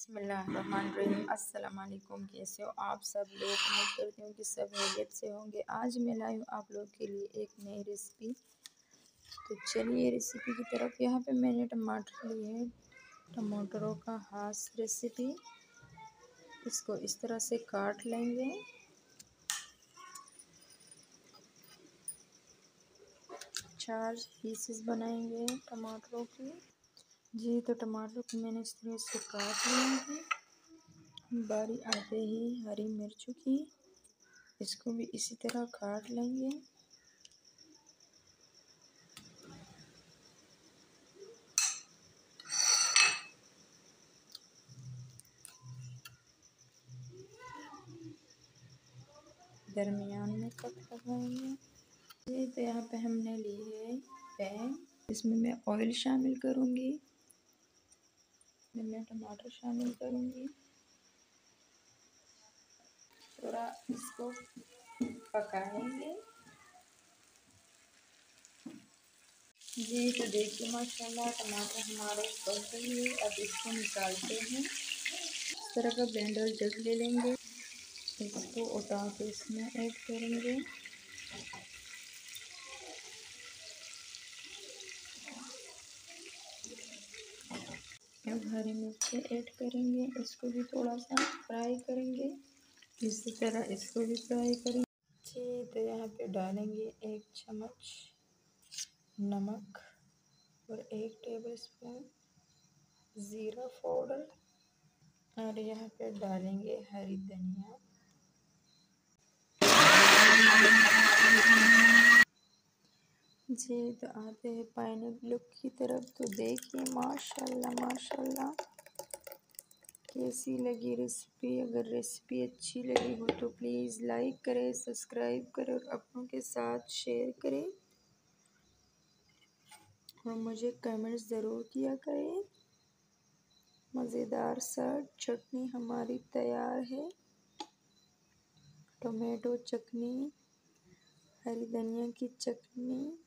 बिस्मिल्लाहिर्रहमानिर्रहीम। अस्सलाम वालेकुम। कैसे हो आप सब लोग? उम्मीद करती हूँ कि सब खैरियत से होंगे। आज मैं लाई हूँ आप लोग के लिए एक नई रेसिपी। तो चलिए रेसिपी की तरफ। यहाँ पे मैंने टमाटर लिए हैं, टमाटरों का हास रेसिपी। इसको इस तरह से काट लेंगे। चार पीसेस बनाएंगे टमाटरों की। जी तो टमाटर को मैंने इस तरह से काट लिया है। बारी आते ही हरी मिर्चों की, इसको भी इसी तरह काट लेंगे। दरमियान में कट लगाएंगे। ये तो यहाँ पे हमने ली है पैन, इसमें मैं ऑयल शामिल करूँगी, मैं टमाटर शामिल करूँगी। थोड़ा इसको पकाएंगे। जी तो देखिए माशाल्लाह टमाटर हमारे पक गई है। अब इसको निकालते हैं। इस तरह का ब्लेंडर जग ले लेंगे, इसको उठा के इसमें ऐड करेंगे। अब हरी मिर्च ऐड करेंगे, इसको भी थोड़ा सा फ्राई करेंगे। इसी तरह इसको भी फ्राई करेंगे। जी तो यहाँ पे डालेंगे 1 चम्मच नमक और 1 टेबलस्पून ज़ीरा पाउडर, और यहाँ पे डालेंगे हरी धनिया। जी तो आते हैं पाइनएप्पल की तरफ। तो देखिए माशाल्लाह माशाल्लाह कैसी लगी रेसिपी। अगर रेसिपी अच्छी लगी हो तो प्लीज़ लाइक करें, सब्सक्राइब करें और अपनों के साथ शेयर करें, और मुझे कमेंट्स ज़रूर किया करें। मज़ेदार सा चटनी हमारी तैयार है, टोमेटो चटनी, हरी धनिया की चटनी।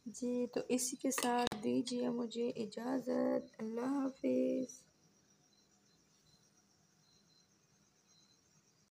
जी तो इसी के साथ दीजिए मुझे इजाज़त। अल्लाह हाफिज़।